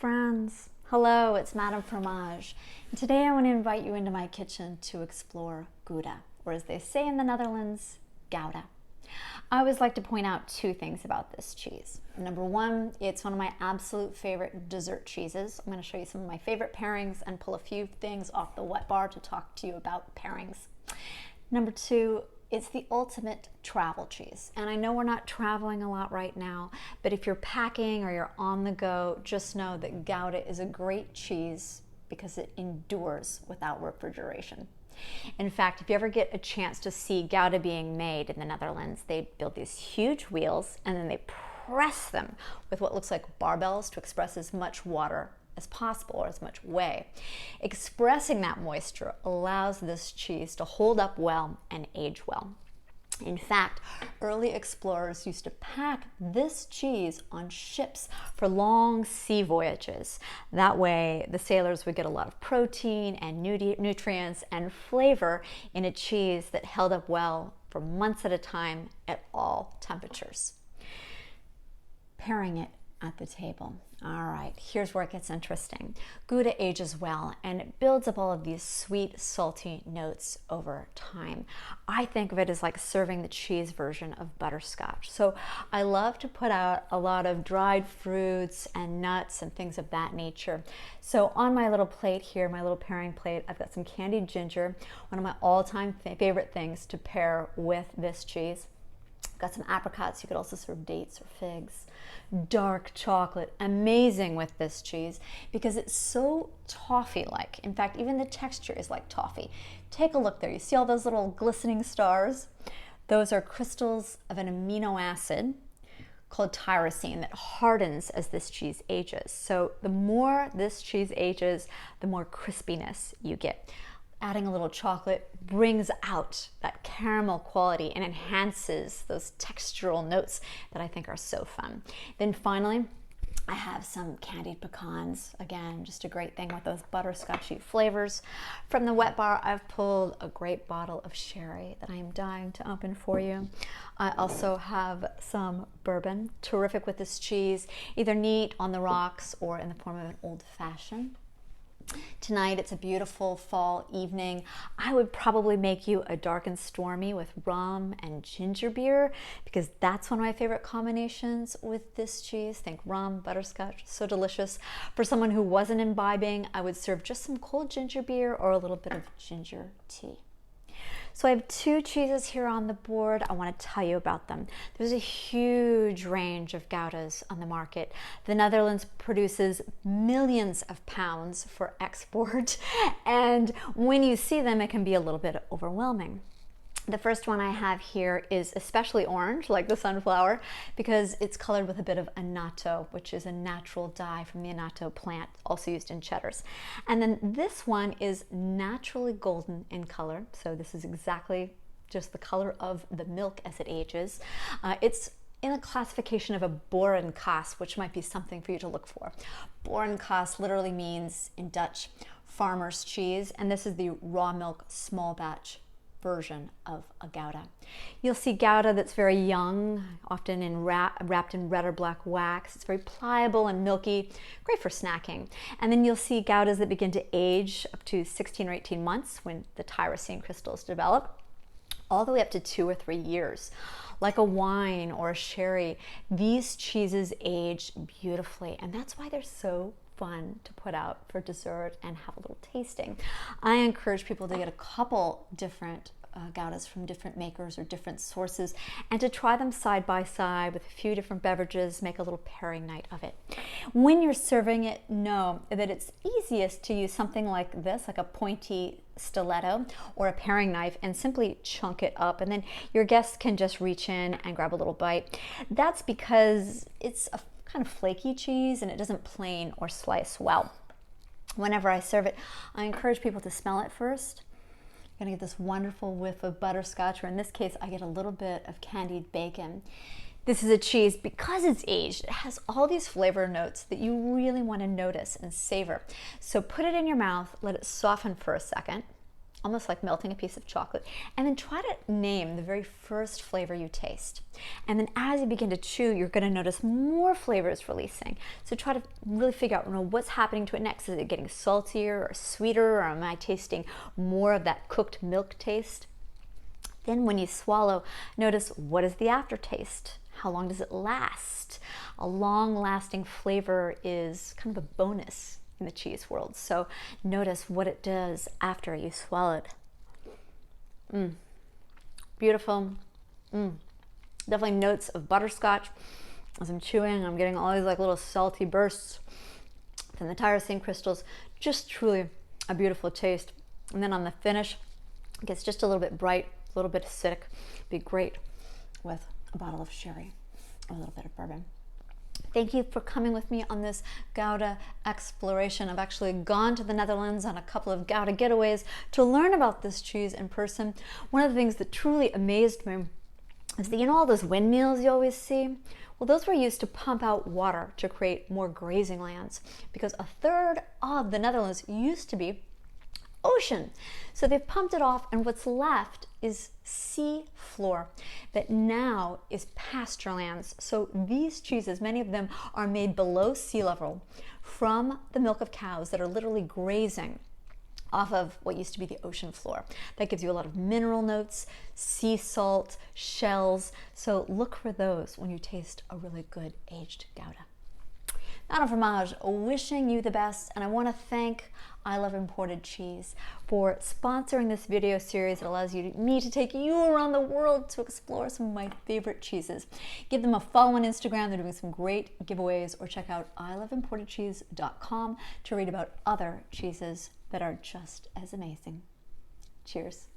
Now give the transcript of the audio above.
friends. Hello, it's Madame Fromage. And today I want to invite you into my kitchen to explore Gouda, or as they say in the Netherlands, Gouda. I always like to point out two things about this cheese. Number one, it's one of my absolute favorite dessert cheeses. I'm going to show you some of my favorite pairings and pull a few things off the wet bar to talk to you about pairings. Number two, it's the ultimate travel cheese. And I know we're not traveling a lot right now, but if you're packing or you're on the go, just know that Gouda is a great cheese because it endures without refrigeration. In fact, if you ever get a chance to see Gouda being made in the Netherlands, they build these huge wheels and then they press them with what looks like barbells to express as much water as possible, or as much whey. Expressing that moisture allows this cheese to hold up well and age well. In fact, early explorers used to pack this cheese on ships for long sea voyages. That way, the sailors would get a lot of protein and nutrients and flavor in a cheese that held up well for months at a time at all temperatures. Pairing it at the table. All right, here's where it gets interesting. Gouda ages well and it builds up all of these sweet, salty notes over time. I think of it as like serving the cheese version of butterscotch. So I love to put out a lot of dried fruits and nuts and things of that nature. So on my little plate here, my little pairing plate, I've got some candied ginger, one of my all-time favorite things to pair with this cheese. Got some apricots. You could also serve dates or figs. Dark chocolate, amazing with this cheese because it's so toffee-like. In fact, even the texture is like toffee. Take a look there. You see all those little glistening stars? Those are crystals of an amino acid called tyrosine that hardens as this cheese ages. So the more this cheese ages, the more crispiness you get. Adding a little chocolate brings out that caramel quality and enhances those textural notes that I think are so fun. Then finally, I have some candied pecans. Again, just a great thing with those butterscotchy flavors. From the wet bar, I've pulled a great bottle of sherry that I am dying to open for you. I also have some bourbon, terrific with this cheese, either neat on the rocks or in the form of an old-fashioned. Tonight, it's a beautiful fall evening. I would probably make you a dark and stormy with rum and ginger beer because that's one of my favorite combinations with this cheese. Think rum, butterscotch, so delicious. For someone who wasn't imbibing, I would serve just some cold ginger beer or a little bit of ginger tea. So I have two cheeses here on the board. I want to tell you about them. There's a huge range of Goudas on the market. The Netherlands produces millions of pounds for export, and when you see them, it can be a little bit overwhelming. The first one I have here is especially orange, like the sunflower, because it's colored with a bit of annatto, which is a natural dye from the annatto plant, also used in cheddars. And then this one is naturally golden in color, so this is exactly just the color of the milk as it ages. It's in a classification of a boerenkaas, which might be something for you to look for. Boerenkaas literally means, in Dutch, farmer's cheese, and this is the raw milk small batch version of a Gouda. You'll see Gouda that's very young, often wrapped in red or black wax. It's very pliable and milky, great for snacking. And then you'll see Goudas that begin to age up to 16 or 18 months when the tyrosine crystals develop, all the way up to 2 or 3 years. Like a wine or a sherry, these cheeses age beautifully, and that's why they're so fun to put out for dessert and have a little tasting. I encourage people to get a couple different Goudas from different makers or different sources and to try them side by side with a few different beverages, make a little pairing night of it. When you're serving it, know that it's easiest to use something like this, like a pointy stiletto or a paring knife, and simply chunk it up, and then your guests can just reach in and grab a little bite. That's because it's a kind of flaky cheese and it doesn't plane or slice well. Whenever I serve it, I encourage people to smell it first. You're gonna get this wonderful whiff of butterscotch, or in this case, I get a little bit of candied bacon. This is a cheese, because it's aged, it has all these flavor notes that you really want to notice and savor. So put it in your mouth, let it soften for a second, almost like melting a piece of chocolate. And then try to name the very first flavor you taste. And then as you begin to chew, you're going to notice more flavors releasing. So try to really figure out, what's happening to it next. Is it getting saltier or sweeter, or am I tasting more of that cooked milk taste? Then when you swallow, notice, what is the aftertaste? How long does it last? A long-lasting flavor is kind of a bonus in the cheese world. So notice what it does after you swallow it. Beautiful. Definitely notes of butterscotch. As I'm chewing, I'm getting all these like little salty bursts from the tyrosine crystals. Just truly a beautiful taste. And then on the finish, it gets just a little bit bright, a little bit acidic. Be great with a bottle of sherry, a little bit of bourbon. Thank you for coming with me on this Gouda exploration. I've actually gone to the Netherlands on a couple of Gouda getaways to learn about this cheese in person. One of the things that truly amazed me is that, all those windmills you always see? Well, those were used to pump out water to create more grazing lands, because a third of the Netherlands used to be ocean. So they've pumped it off, and what's left is sea floor that now is pasture lands. So these cheeses, many of them are made below sea level from the milk of cows that are literally grazing off of what used to be the ocean floor. That gives you a lot of mineral notes, sea salt, shells. So look for those when you taste a really good aged Gouda. Madame Fromage, wishing you the best, and I want to thank I Love Imported Cheese for sponsoring this video series that allows me to take you around the world to explore some of my favorite cheeses. Give them a follow on Instagram. They're doing some great giveaways, or check out iloveimportedcheese.com to read about other cheeses that are just as amazing. Cheers.